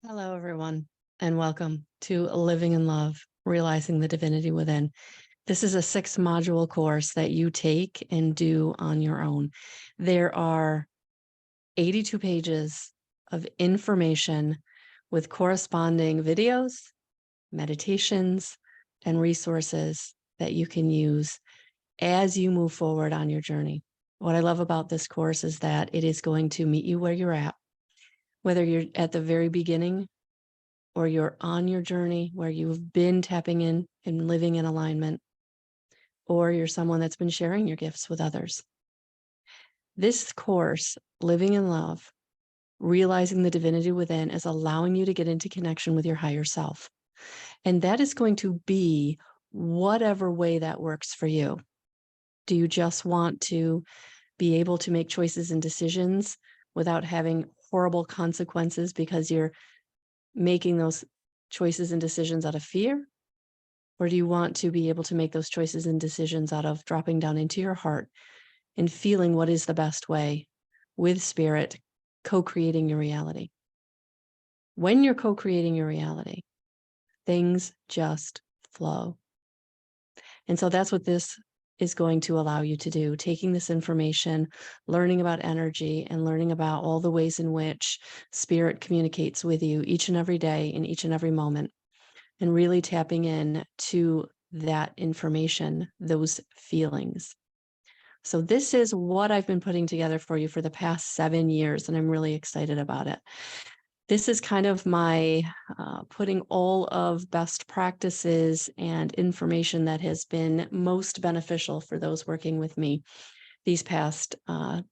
Hello, everyone, and welcome to Living in Love, Realizing the Divinity Within. This is a 6-module course that you take and do on your own. There are 82 pages of information with corresponding videos, meditations, and resources that you can use as you move forward on your journey. What I love about this course is that it is going to meet you where you're at, whether you're at the very beginning or you're on your journey where you've been tapping in and living in alignment, or you're someone that's been sharing your gifts with others. This course, Living in Love, Realizing the Divinity Within, is allowing you to get into connection with your higher self. And that is going to be whatever way that works for you. Do you just want to be able to make choices and decisions without having horrible consequences because you're making those choices and decisions out of fear? Or do you want to be able to make those choices and decisions out of dropping down into your heart and feeling what is the best way with spirit, co-creating your reality? When you're co-creating your reality, things just flow. And so that's what this is going to allow you to do, taking this information, learning about energy, and learning about all the ways in which spirit communicates with you each and every day in each and every moment, and really tapping in to that information, those feelings. So this is what I've been putting together for you for the past 7 years, and I'm really excited about it. This is kind of my putting all of best practices and information that has been most beneficial for those working with me these past 5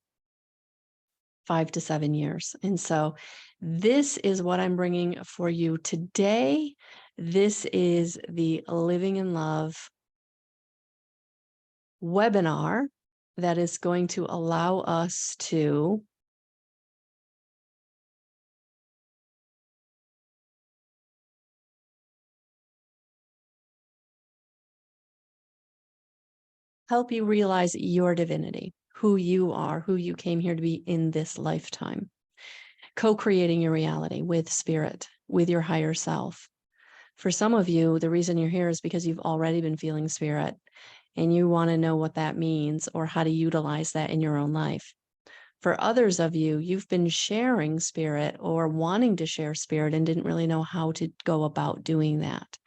to 7 years. And so this is what I'm bringing for you today. This is the Living in Love webinar that is going to allow us to help you realize your divinity, who you are, who you came here to be in this lifetime, co-creating your reality with spirit, with your higher self. For some of you, the reason you're here is because you've already been feeling spirit and you want to know what that means or how to utilize that in your own life. For others of you, you've been sharing spirit or wanting to share spirit and didn't really know how to go about doing that.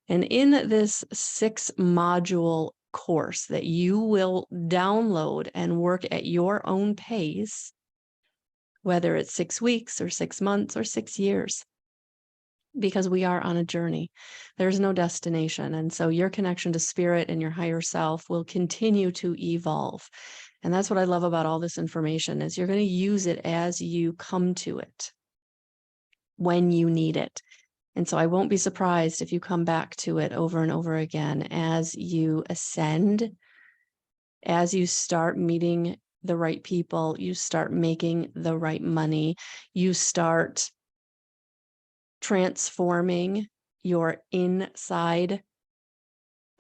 And in this 6-module course that you will download and work at your own pace, whether it's 6 weeks or 6 months or 6 years, because we are on a journey. There's no destination. And so your connection to spirit and your higher self will continue to evolve. And that's what I love about all this information is you're going to use it as you come to it, when you need it. And so I won't be surprised if you come back to it over and over again as you ascend, as you start meeting the right people, you start making the right money, you start transforming your inside,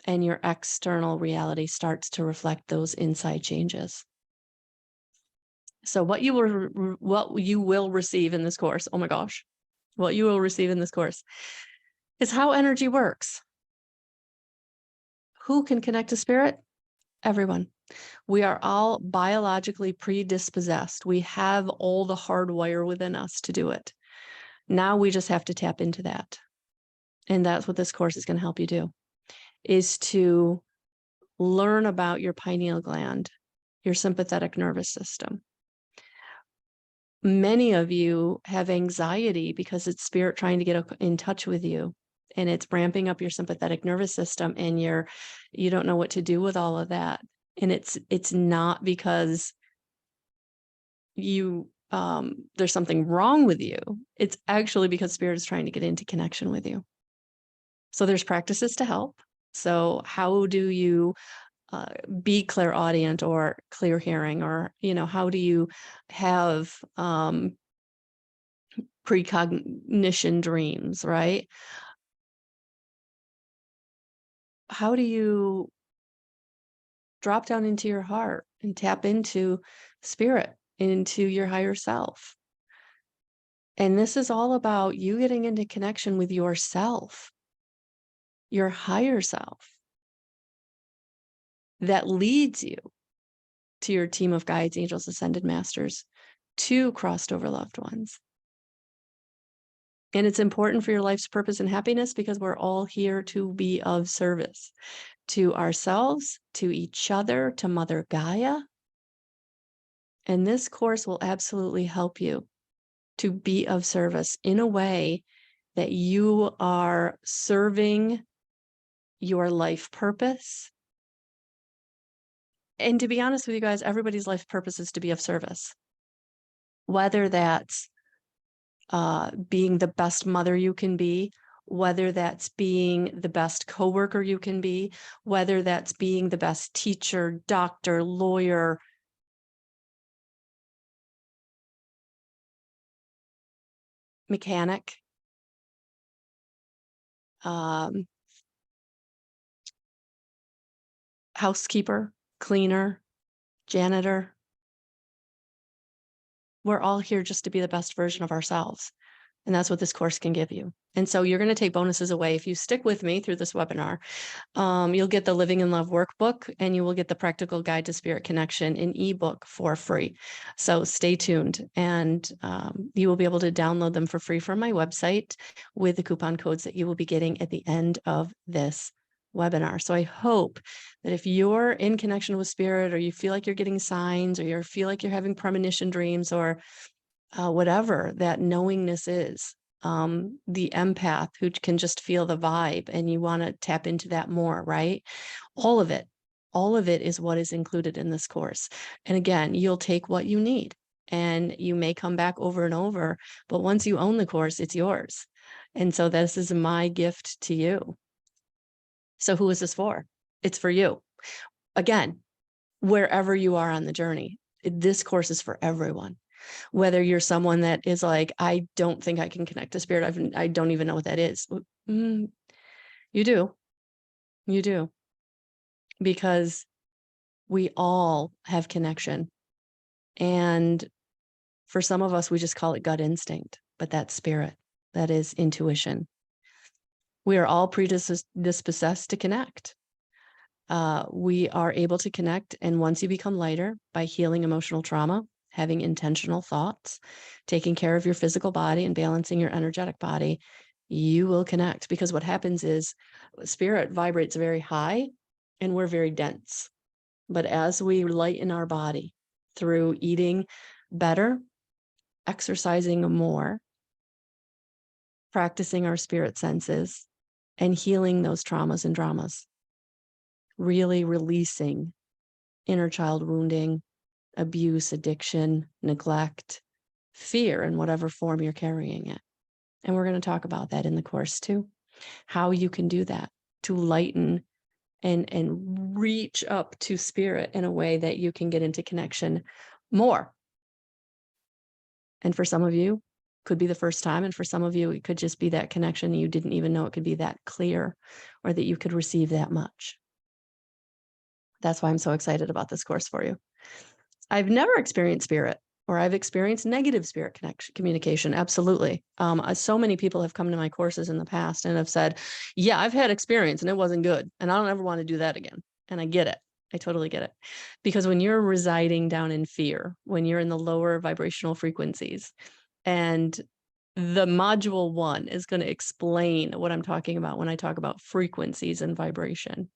and your external reality starts to reflect those inside changes. So what you will receive in this course, oh my gosh, what you will receive in this course is how energy works. Who can connect to spirit? Everyone. We are all biologically predispossessed. We have all the hardwire within us to do it. Now we just have to tap into that. And that's what this course is going to help you do, is to learn about your pineal gland, your sympathetic nervous system. Many of you have anxiety because it's spirit trying to get in touch with you, and it's ramping up your sympathetic nervous system, and you don't know what to do with all of that. And it's not because you there's something wrong with you. It's actually because spirit is trying to get into connection with you. So there's practices to help. So how do you be clairaudient or clear hearing, or how do you have precognition dreams, right? How do you drop down into your heart and tap into spirit, into your higher self? And this is all about you getting into connection with yourself, your higher self, that leads you to your team of guides, angels, ascended masters, to crossed over loved ones. And it's important for your life's purpose and happiness because we're all here to be of service to ourselves, to each other, to Mother Gaia. And this course will absolutely help you to be of service in a way that you are serving your life purpose. And to be honest with you guys, everybody's life purpose is to be of service. Whether that's being the best mother you can be, whether that's being the best coworker you can be, whether that's being the best teacher, doctor, lawyer, mechanic, housekeeper, cleaner, janitor. We're all here just to be the best version of ourselves. And that's what this course can give you. And so you're going to take bonuses away. If you stick with me through this webinar, you'll get the Living in Love workbook and you will get the Practical Guide to Spirit Connection in ebook for free. So stay tuned and you will be able to download them for free from my website with the coupon codes that you will be getting at the end of this webinar. So I hope that if you're in connection with spirit or you feel like you're getting signs or you feel like you're having premonition dreams or whatever that knowingness is, the empath who can just feel the vibe and you want to tap into that more, right? All of it is what is included in this course. And again, you'll take what you need and you may come back over and over, but once you own the course, it's yours. And so this is my gift to you. So who is this for? It's for you. Again, wherever you are on the journey, this course is for everyone. Whether you're someone that is like, I don't think I can connect to spirit. I don't even know what that is. You do. You do. Because we all have connection. And for some of us, we just call it gut instinct, but that's spirit. That is intuition. We are all predisposed to connect. We are able to connect. And once you become lighter by healing emotional trauma, having intentional thoughts, taking care of your physical body and balancing your energetic body, you will connect. Because what happens is spirit vibrates very high and we're very dense. But as we lighten our body through eating better, exercising more, practicing our spirit senses, and healing those traumas and dramas, really releasing inner child wounding, abuse, addiction, neglect, fear in whatever form you're carrying it. And we're going to talk about that in the course too, how you can do that to lighten and reach up to spirit in a way that you can get into connection more. And for some of you, could be the first time. And for some of you, it could just be that connection. You didn't even know it could be that clear or that you could receive that much. That's why I'm so excited about this course for you. I've never experienced spirit, or I've experienced negative spirit communication. Absolutely. So many people have come to my courses in the past and have said, yeah, I've had experience and it wasn't good. And I don't ever want to do that again. And I get it. I totally get it. Because when you're residing down in fear, when you're in the lower vibrational frequencies, and the module 1 is going to explain what I'm talking about when I talk about frequencies and vibration.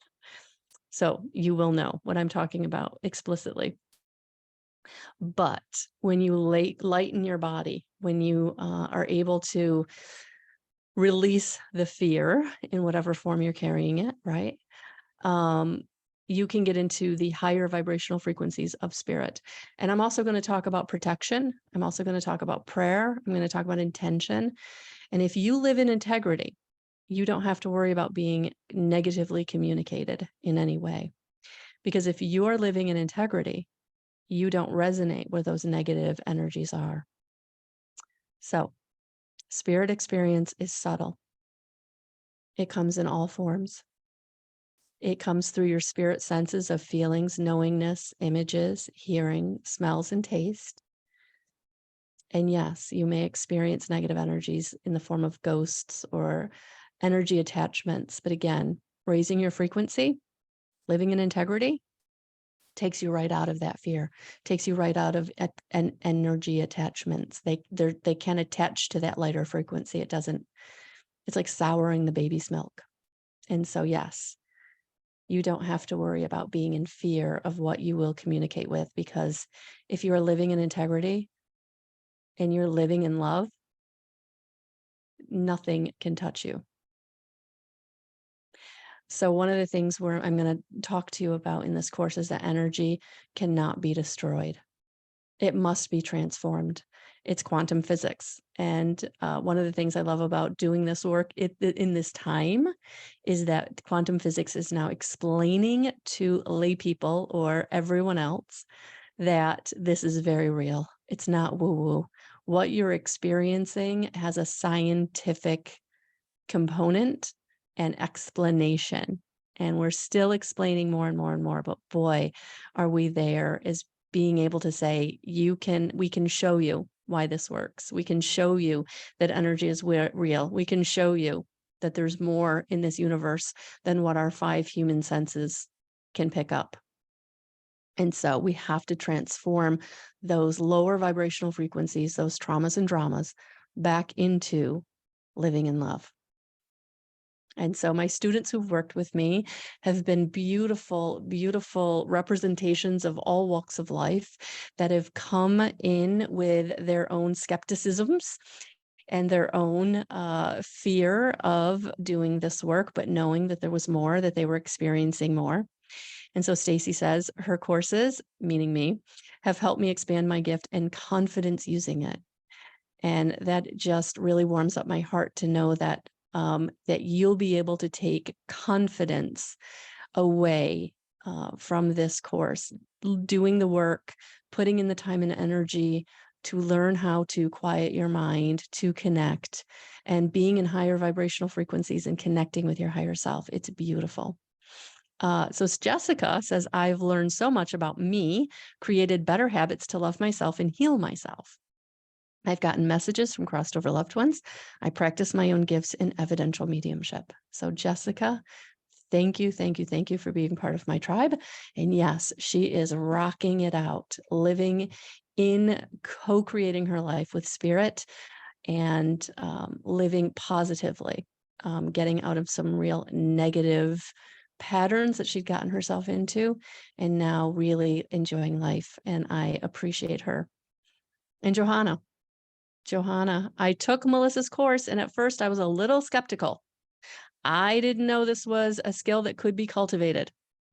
So you will know what I'm talking about explicitly. But when you lighten your body, when you are able to release the fear in whatever form you're carrying it, right? You can get into the higher vibrational frequencies of spirit. And I'm also going to talk about protection. I'm also going to talk about prayer. I'm going to talk about intention. And if you live in integrity, you don't have to worry about being negatively communicated in any way. Because if you are living in integrity, you don't resonate where those negative energies are. So, spirit experience is subtle. It comes in all forms. It comes through your spirit senses of feelings, knowingness, images, hearing, smells, and taste. And yes, you may experience negative energies in the form of ghosts or energy attachments. But again, raising your frequency, living in integrity, takes you right out of that fear, takes you right out of an energy attachments. They can attach to that lighter frequency. It's like souring the baby's milk. And so, yes, you don't have to worry about being in fear of what you will communicate with, because if you are living in integrity and you're living in love, nothing can touch you. So one of the things where I'm going to talk to you about in this course is that energy cannot be destroyed. It must be transformed. It's quantum physics. And one of the things I love about doing this work in this time is that quantum physics is now explaining to lay people or everyone else that this is very real. It's not woo-woo. What you're experiencing has a scientific component and explanation. And we're still explaining more and more and more, but boy, are we there, is being able to say, we can show you why this works. We can show you that energy is real. We can show you that there's more in this universe than what our 5 human senses can pick up. And so we have to transform those lower vibrational frequencies, those traumas and dramas, back into living in love. And so my students who've worked with me have been beautiful, beautiful representations of all walks of life that have come in with their own skepticisms and their own fear of doing this work, but knowing that there was more, that they were experiencing more. And so Stacy says her courses, meaning me, have helped me expand my gift and confidence using it. And that just really warms up my heart to know that that you'll be able to take confidence away from this course, doing the work, putting in the time and energy to learn how to quiet your mind, to connect, and being in higher vibrational frequencies and connecting with your higher self. It's beautiful. So Jessica says, I've learned so much about me, created better habits to love myself and heal myself. I've gotten messages from crossed over loved ones. I practice my own gifts in evidential mediumship. So Jessica, thank you, thank you, thank you for being part of my tribe. And yes, she is rocking it out, living in co-creating her life with spirit and living positively, getting out of some real negative patterns that she'd gotten herself into, and now really enjoying life. And I appreciate her. And Johanna, I took Melissa's course, and at first I was a little skeptical. I didn't know this was a skill that could be cultivated.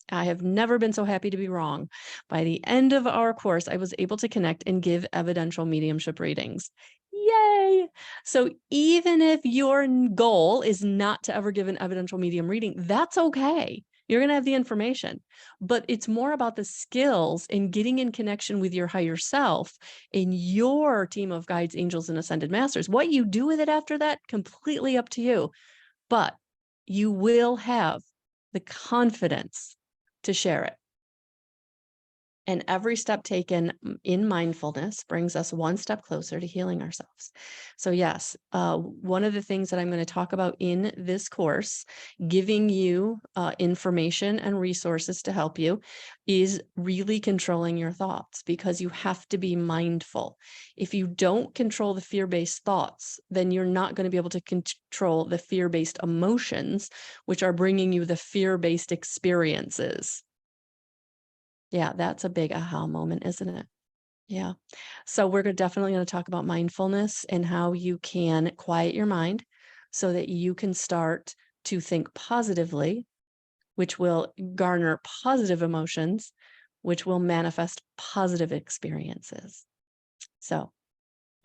I have never been so happy to be wrong. By the end of our course, I was able to connect and give evidential mediumship readings. Yay! So even if your goal is not to ever give an evidential medium reading, that's okay. You're going to have the information, but it's more about the skills in getting in connection with your higher self in your team of guides, angels, and ascended masters. What you do with it after that, completely up to you, but you will have the confidence to share it. And every step taken in mindfulness brings us one step closer to healing ourselves. So yes, one of the things that I'm going to talk about in this course, giving you information and resources to help you, is really controlling your thoughts, because you have to be mindful. If you don't control the fear-based thoughts, then you're not going to be able to control the fear-based emotions, which are bringing you the fear-based experiences. Yeah, that's a big aha moment, isn't it? Yeah. So we're definitely going to talk about mindfulness and how you can quiet your mind so that you can start to think positively, which will garner positive emotions, which will manifest positive experiences. So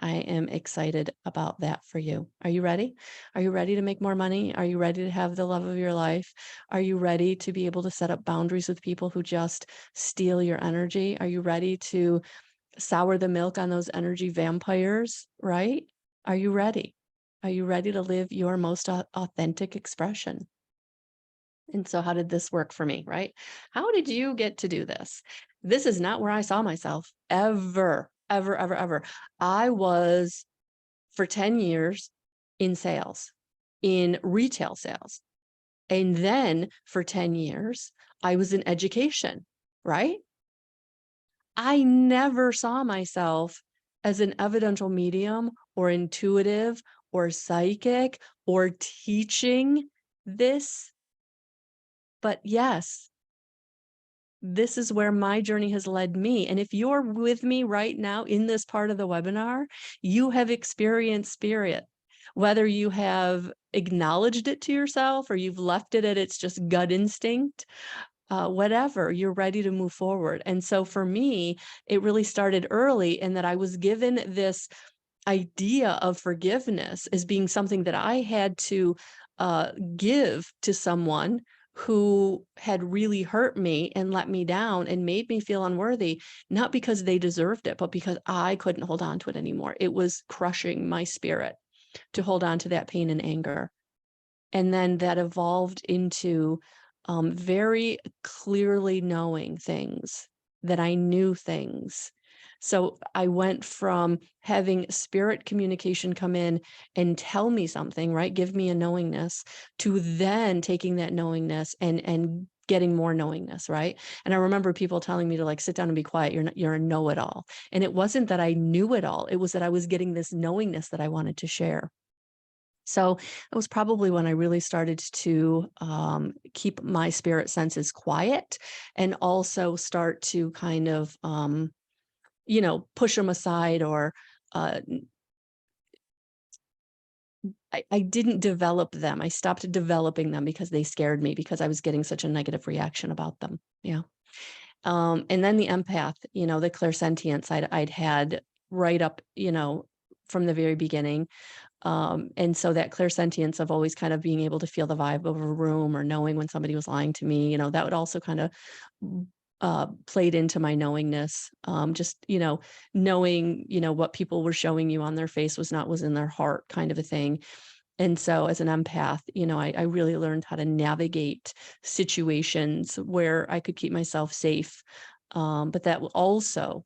I am excited about that for you. Are you ready? Are you ready to make more money? Are you ready to have the love of your life? Are you ready to be able to set up boundaries with people who just steal your energy? Are you ready to sour the milk on those energy vampires, right? Are you ready? Are you ready to live your most authentic expression? And so how did this work for me, right? How did you get to do this? This is not where I saw myself ever. ever, ever, ever. I was for 10 years in sales, in retail sales. And then for 10 years, I was in education, right? I never saw myself as an evidential medium or intuitive or psychic or teaching this. But yes, this is where my journey has led me. And if you're with me right now in this part of the webinar, you have experienced spirit. Whether you have acknowledged it to yourself or you've left it at its just gut instinct, whatever, you're ready to move forward. And so for me, it really started early in that I was given this idea of forgiveness as being something that I had to give to someone who had really hurt me and let me down and made me feel unworthy, not because they deserved it, but because I couldn't hold on to it anymore. It was crushing my spirit to hold on to that pain and anger. And then that evolved into very clearly knowing things, that I knew things. So I went from having spirit communication come in and tell me something, right? Give me a knowingness, to then taking that knowingness and getting more knowingness, right? And I remember people telling me to like sit down and be quiet. You're a know-it-all. And it wasn't that I knew it all. It was that I was getting this knowingness that I wanted to share. So it was probably when I really started to keep my spirit senses quiet and also start to kind of, push them aside, or uh, I didn't develop them. I stopped developing them because they scared me, because I was getting such a negative reaction about them. Yeah. And then the empath, the clairsentience I'd had right up, from the very beginning. And so that clairsentience of always kind of being able to feel the vibe of a room or knowing when somebody was lying to me, that would also kind of played into my knowingness. Just, knowing, what people were showing you on their face was in their heart, kind of a thing. And so as an empath, I really learned how to navigate situations where I could keep myself safe. But that also,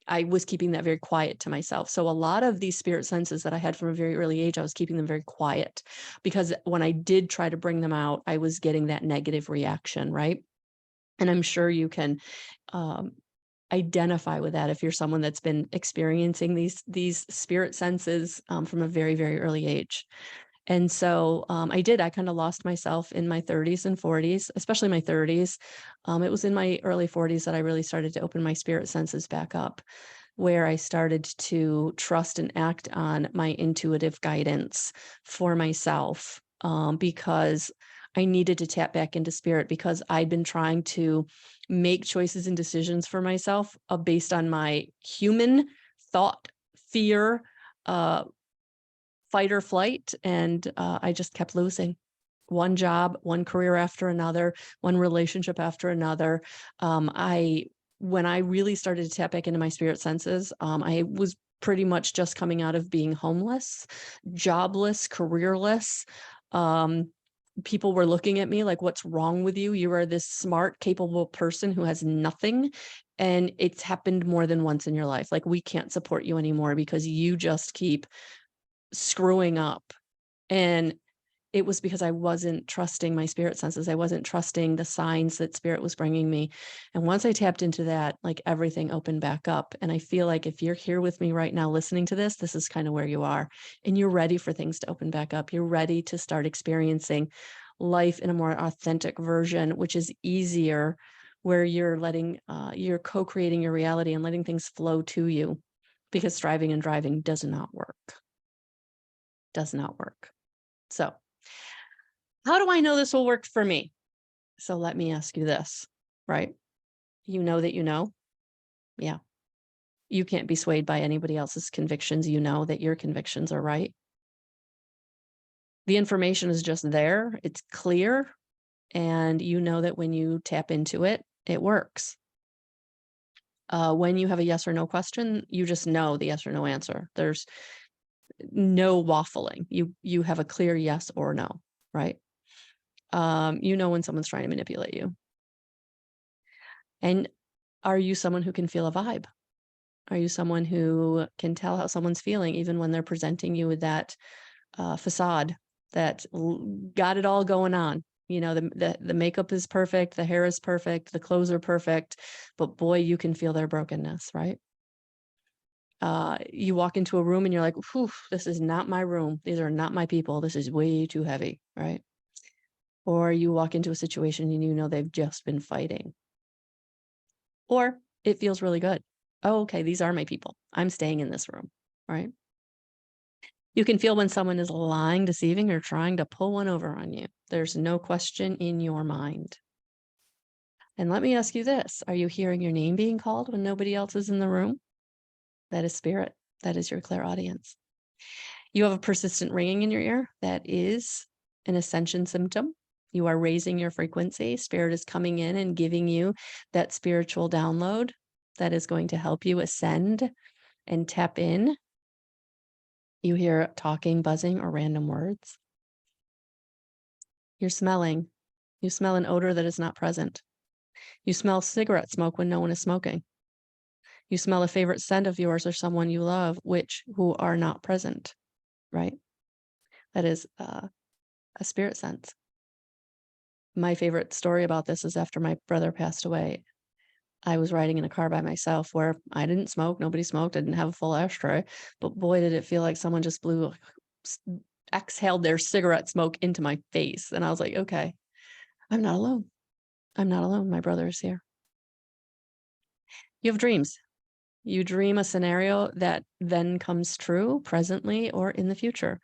I was keeping that very quiet to myself. So a lot of these spirit senses that I had from a very early age, I was keeping them very quiet, because when I did try to bring them out, I was getting that negative reaction, right? And I'm sure you can um, identify with that if you're someone that's been experiencing these spirit senses from a very, very early age. And so I kind of lost myself in my 30s and 40s, especially my 30s. It was in my early 40s that I really started to open my spirit senses back up, where I started to trust and act on my intuitive guidance for myself, because I needed to tap back into spirit, because I'd been trying to make choices and decisions for myself based on my human thought, fear, uh, fight or flight. And I just kept losing. One job, one career after another, one relationship after another. When I really started to tap back into my spirit senses, I was pretty much just coming out of being homeless, jobless, careerless. People were looking at me like, what's wrong with you? You are this smart, capable person who has nothing. And it's happened more than once in your life. Like, we can't support you anymore because you just keep screwing up. And it was because I wasn't trusting my spirit senses. I wasn't trusting the signs that spirit was bringing me. And once I tapped into that, like, everything opened back up. And I feel like if you're here with me right now listening to this, this is kind of where you are, and you're ready for things to open back up. You're ready to start experiencing life in a more authentic version, which is easier, where you're you're co-creating your reality and letting things flow to you, because striving and driving does not work. Does not work. So how do I know this will work for me? So let me ask you this, right? You know that you know? Yeah. You can't be swayed by anybody else's convictions. You know that your convictions are right. The information is just there. It's clear. And you know that when you tap into it, it works. When you have a yes or no question, you just know the yes or no answer. There's no waffling. You have a clear yes or no, right? You know when someone's trying to manipulate you. And are you someone who can feel a vibe? Are you someone who can tell how someone's feeling even when they're presenting you with that facade that got it all going on? The makeup is perfect, the hair is perfect, the clothes are perfect, but boy, you can feel their brokenness, right? You walk into a room and you're like, whew, this is not my room. These are not my people. This is way too heavy, right? Or you walk into a situation and you know they've just been fighting. Or it feels really good. Oh, okay, these are my people. I'm staying in this room, right? You can feel when someone is lying, deceiving, or trying to pull one over on you. There's no question in your mind. And let me ask you this. Are you hearing your name being called when nobody else is in the room? That is spirit. That is your clairaudience. You have a persistent ringing in your ear. That is an ascension symptom. You are raising your frequency. Spirit is coming in and giving you that spiritual download that is going to help you ascend and tap in. You hear talking, buzzing, or random words. You're smelling. You smell an odor that is not present. You smell cigarette smoke when no one is smoking. You smell a favorite scent of yours or someone you love, who are not present, right? That is a spirit sense. My favorite story about this is after my brother passed away. I was riding in a car by myself where I didn't smoke, nobody smoked, I didn't have a full ashtray, but boy, did it feel like someone just exhaled their cigarette smoke into my face. And I was like, okay, I'm not alone. I'm not alone. My brother is here. You have dreams. You dream a scenario that then comes true presently or in the future.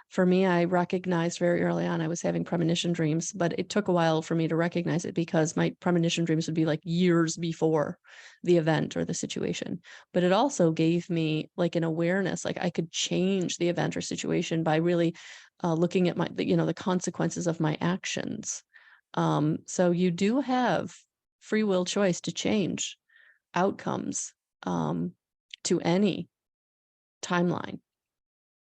For me, I recognized very early on I was having premonition dreams, but it took a while for me to recognize it because my premonition dreams would be like years before the event or the situation. But it also gave me like an awareness, like I could change the event or situation by really looking at the consequences of my actions. So you do have free will choice to change outcomes to any timeline.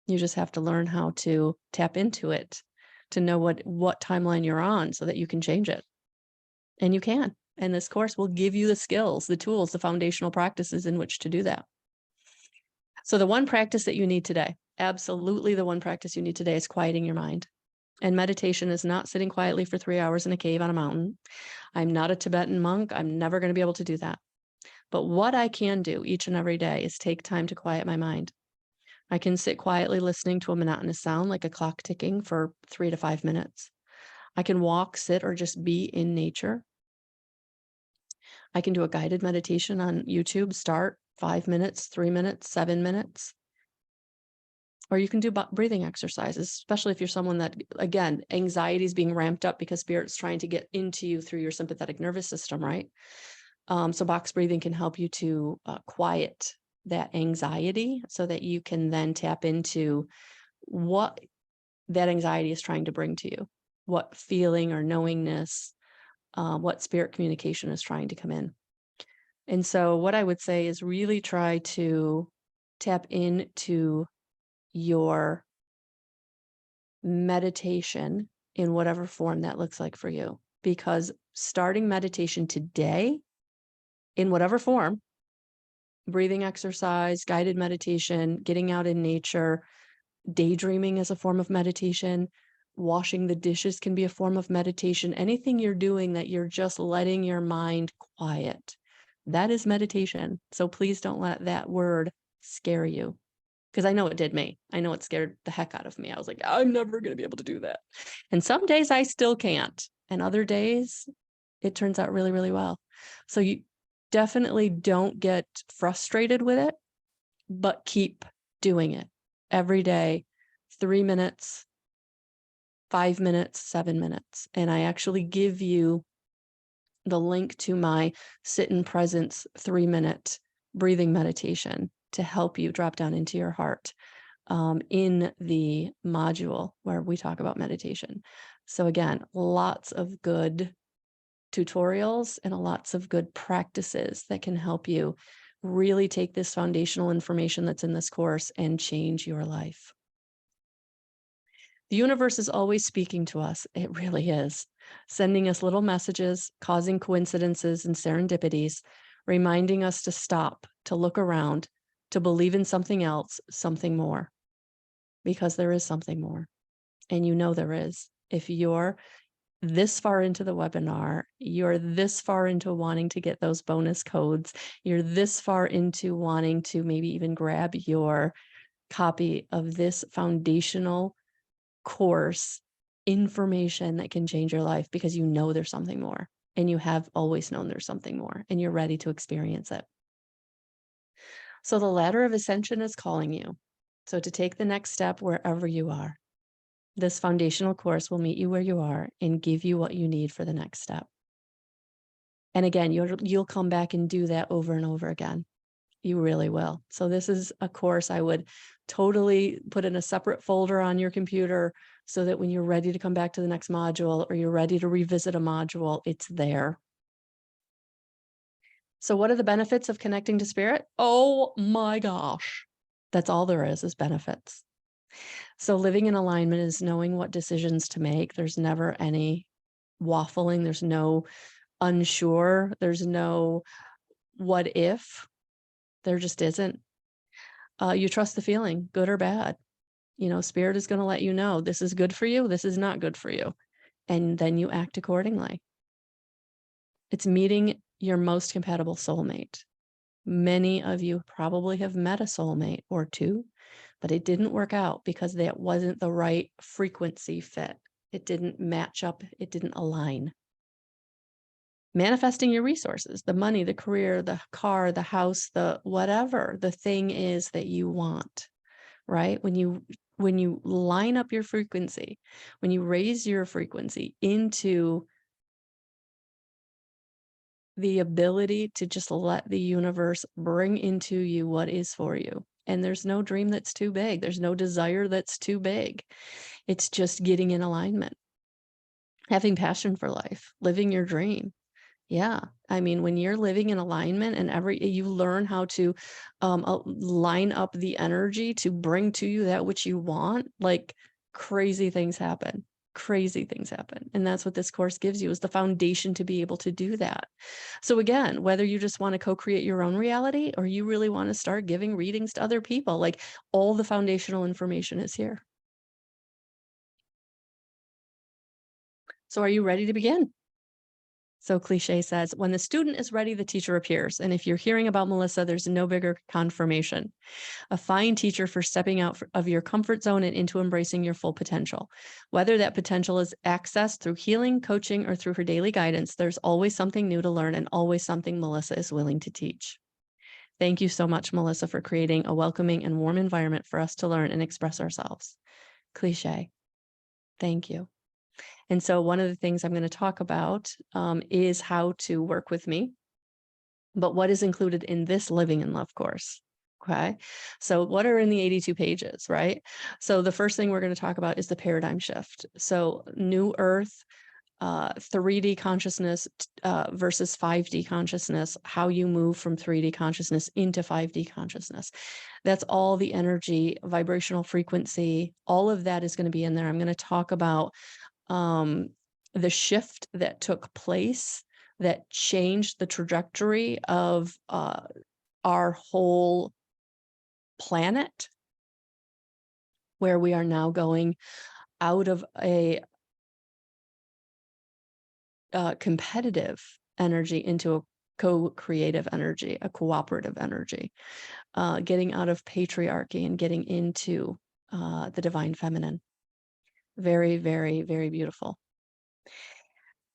You just have to learn how to tap into it to know what timeline you're on so that you can change it. And you can. And this course will give you the skills, the tools, the foundational practices in which to do that. So the one practice that you need today, absolutely the one practice you need today is quieting your mind. And meditation is not sitting quietly for 3 hours in a cave on a mountain. I'm not a Tibetan monk. I'm never going to be able to do that. But what I can do each and every day is take time to quiet my mind. I can sit quietly listening to a monotonous sound like a clock ticking for 3 to 5 minutes. I can walk, sit, or just be in nature. I can do a guided meditation on YouTube, start 5 minutes, 3 minutes, 7 minutes. Or you can do breathing exercises, especially if you're someone that, again, anxiety is being ramped up because spirit's trying to get into you through your sympathetic nervous system, right? So box breathing can help you to quiet that anxiety so that you can then tap into what that anxiety is trying to bring to you, what feeling or knowingness, what spirit communication is trying to come in. And so what I would say is really try to tap into your meditation in whatever form that looks like for you, because starting meditation today in whatever form, breathing exercise, guided meditation, getting out in nature, daydreaming is a form of meditation. Washing the dishes can be a form of meditation. Anything you're doing that you're just letting your mind quiet, that is meditation. So please don't let that word scare you, because I know it did me. I know it scared the heck out of me. I was like, I'm never going to be able to do that. And some days I still can't. And other days it turns out really, really well. So you definitely don't get frustrated with it, but keep doing it every day, 3 minutes, 5 minutes, 7 minutes. And I actually give you the link to my sit in presence 3-minute breathing meditation to help you drop down into your heart in the module where we talk about meditation. So again, lots of good tutorials and lots of good practices that can help you really take this foundational information that's in this course and change your life. The universe is always speaking to us. It really is. Sending us little messages, causing coincidences and serendipities, reminding us to stop, to look around, to believe in something else, something more, because there is something more. And you know there is. If you're this far into the webinar, you're this far into wanting to get those bonus codes, you're this far into wanting to maybe even grab your copy of this foundational course information that can change your life, because you know there's something more, and you have always known there's something more, and you're ready to experience it. So the ladder of ascension is calling you. So to take the next step wherever you are, this foundational course will meet you where you are and give you what you need for the next step. And again, you'll come back and do that over and over again. You really will. So this is a course I would totally put in a separate folder on your computer, so that when you're ready to come back to the next module, or you're ready to revisit a module, it's there. So what are the benefits of connecting to spirit? Oh my gosh. That's all there is benefits. So living in alignment is knowing what decisions to make. There's never any waffling. There's no unsure. There's no what if. There just isn't. You trust the feeling, good or bad. You know, spirit is going to let you know this is good for you, this is not good for you. And then you act accordingly. It's meeting your most compatible soulmate. Many of you probably have met a soulmate or two, but it didn't work out because that wasn't the right frequency fit. It didn't match up. It didn't align. Manifesting your resources, the money, the career, the car, the house, the whatever the thing is that you want, right? When you line up your frequency, when you raise your frequency into the ability to just let the universe bring into you what is for you. And there's no dream that's too big. There's no desire that's too big. It's just getting in alignment, having passion for life, living your dream. Yeah. I mean, when you're living in alignment and you learn how to line up the energy to bring to you that which you want, like crazy things happen. Crazy things happen. And that's what this course gives you, is the foundation to be able to do that. So again, whether you just want to co-create your own reality, or you really want to start giving readings to other people, like all the foundational information is here. So are you ready to begin? So cliche says, when the student is ready, the teacher appears. And if you're hearing about Melissa, there's no bigger confirmation. A fine teacher for stepping out of your comfort zone and into embracing your full potential. Whether that potential is accessed through healing, coaching, or through her daily guidance, there's always something new to learn and always something Melissa is willing to teach. Thank you so much, Melissa, for creating a welcoming and warm environment for us to learn and express ourselves. Cliche. Thank you. And so one of the things I'm going to talk about is how to work with me, but what is included in this Living in Love course. Okay. So what are in the 82 pages, right? So the first thing we're going to talk about is the paradigm shift. So new earth, 3D consciousness versus 5D consciousness, how you move from 3D consciousness into 5D consciousness. That's all the energy, vibrational frequency, all of that is going to be in there. I'm going to talk about the shift that took place that changed the trajectory of our whole planet, where we are now going out of a competitive energy into a co-creative energy, a cooperative energy, getting out of patriarchy and getting into the divine feminine. Very, very, very beautiful.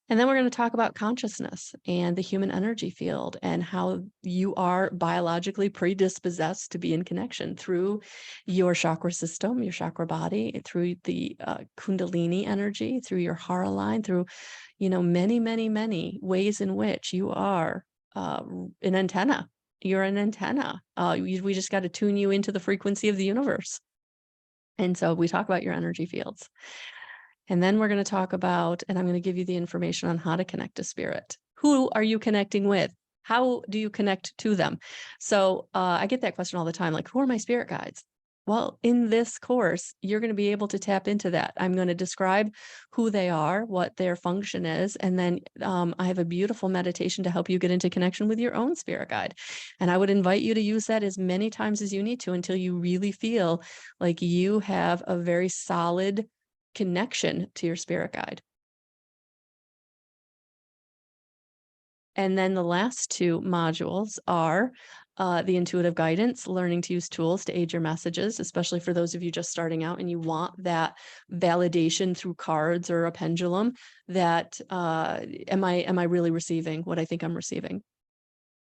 And then we're going to talk about consciousness and the human energy field and how you are biologically predisposed to be in connection through your chakra system, your chakra body, through the Kundalini energy, through your Hara line, through, many, many, many ways in which you are an antenna. You're an antenna. We just got to tune you into the frequency of the universe. And so we talk about your energy fields. And then we're going to talk about, and I'm going to give you the information on how to connect to spirit. Who are you connecting with? How do you connect to them? So I get that question all the time, like, who are my spirit guides? Well, in this course, you're going to be able to tap into that. I'm going to describe who they are, what their function is, and then I have a beautiful meditation to help you get into connection with your own spirit guide. And I would invite you to use that as many times as you need to until you really feel like you have a very solid connection to your spirit guide. And then the last two modules are the intuitive guidance, learning to use tools to aid your messages, especially for those of you just starting out and you want that validation through cards or a pendulum that am I really receiving what I think I'm receiving?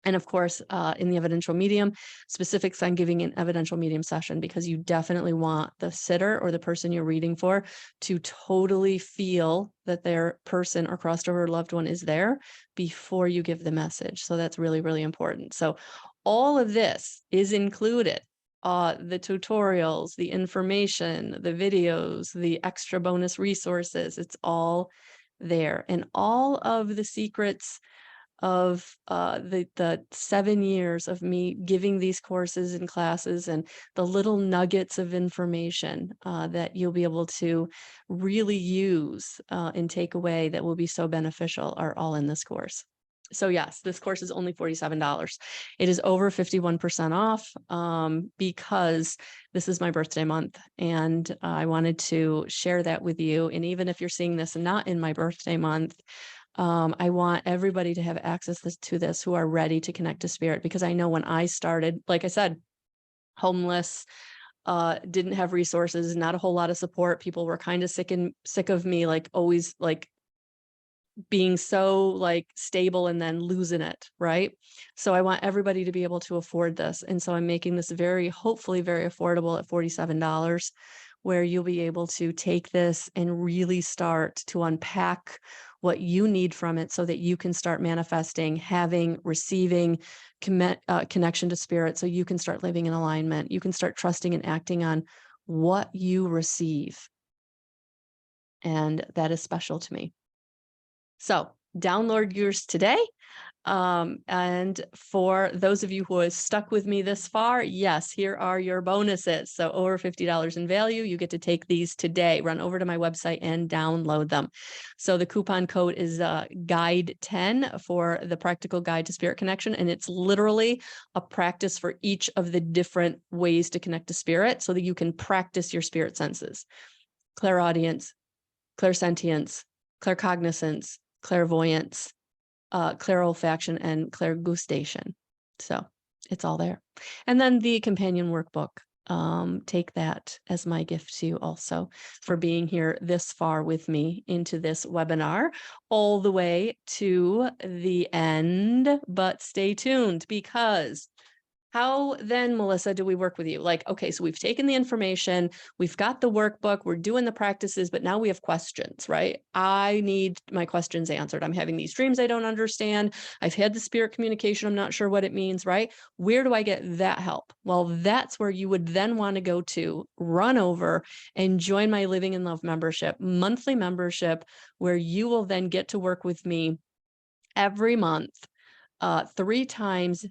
And of course, in the evidential medium, specifics on giving an evidential medium session, because you definitely want the sitter or the person you're reading for to totally feel that their person or crossed over loved one is there before you give the message. So that's really, really important. So all of this is included. The tutorials, the information, the videos, the extra bonus resources, it's all there. And all of the secrets of the 7 years of me giving these courses and classes and the little nuggets of information that you'll be able to really use and take away that will be so beneficial are all in this course. So yes, this course is only $47. It is over 51% off because this is my birthday month, and I wanted to share that with you. And even if you're seeing this not in my birthday month, I want everybody to have access to this who are ready to connect to spirit, because I know when I started, like I said, homeless, didn't have resources, not a whole lot of support. People were kind of sick of me, like always like being so like stable and then losing it, right? So I want everybody to be able to afford this. And so I'm making this hopefully very affordable at $47, where you'll be able to take this and really start to unpack what you need from it so that you can start manifesting, having, receiving connection to spirit, so you can start living in alignment. You can start trusting and acting on what you receive. And that is special to me. So download yours today. And for those of you who have stuck with me this far, yes, here are your bonuses. So over $50 in value, you get to take these today. Run over to my website and download them. So the coupon code is Guide 10 for the practical guide to spirit connection. And it's literally a practice for each of the different ways to connect to spirit so that you can practice your spirit senses: clairaudience, clairsentience, claircognizance, clairvoyance, clairolfaction, and clairgustation. So it's all there. And then the companion workbook. Take that as my gift to you also for being here this far with me into this webinar, all the way to the end. But stay tuned, because how then, Melissa, do we work with you? Like, okay, so we've taken the information, we've got the workbook, we're doing the practices, but now we have questions, right? I need my questions answered. I'm having these dreams I don't understand. I've had the spirit communication. I'm not sure what it means, right? Where do I get that help? Well, that's where you would then want to go to, run over and join my Living in Love membership, monthly membership, where you will then get to work with me every month, 3 times,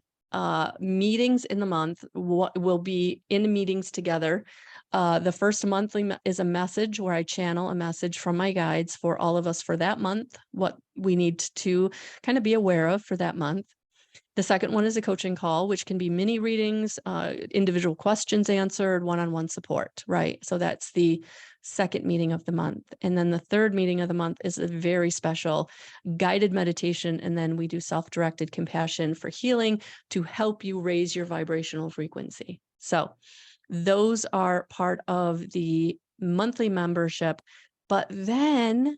meetings in the month. We'll be in meetings together. The first monthly is a message where I channel a message from my guides for all of us for that month, what we need to kind of be aware of for that month. The second one is a coaching call, which can be mini readings, individual questions answered, one-on-one support, right? So that's the second meeting of the month. And then the third meeting of the month is a very special guided meditation. And then we do self-directed compassion for healing to help you raise your vibrational frequency. So those are part of the monthly membership. But then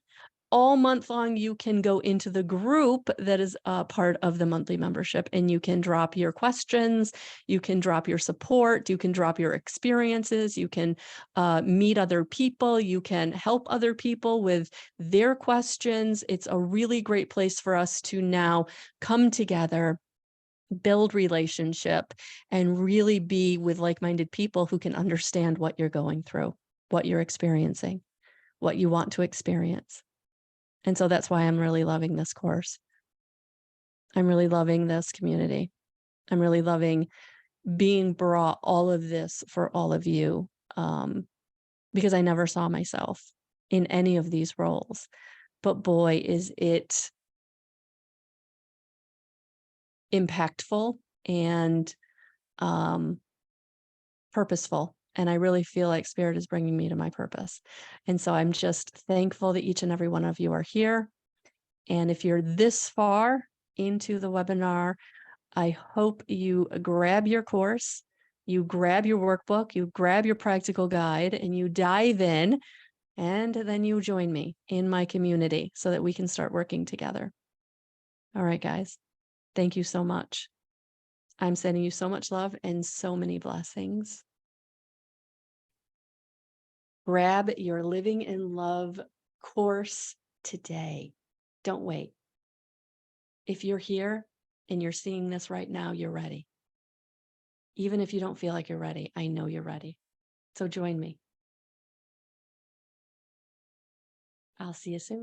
all month long, you can go into the group that is a part of the monthly membership, and you can drop your questions, you can drop your support, you can drop your experiences, you can meet other people, you can help other people with their questions. It's a really great place for us to now come together, build relationship, and really be with like-minded people who can understand what you're going through, what you're experiencing, what you want to experience. And so that's why I'm really loving this course. I'm really loving this community. I'm really loving being brought all of this for all of you, because I never saw myself in any of these roles. But boy, is it impactful and purposeful. And I really feel like Spirit is bringing me to my purpose. And so I'm just thankful that each and every one of you are here. And if you're this far into the webinar, I hope you grab your course, you grab your workbook, you grab your practical guide, and you dive in, and then you join me in my community so that we can start working together. All right, guys, thank you so much. I'm sending you so much love and so many blessings. Grab your Living in Love course today. Don't wait. If you're here and you're seeing this right now, you're ready. Even if you don't feel like you're ready, I know you're ready. So join me. I'll see you soon.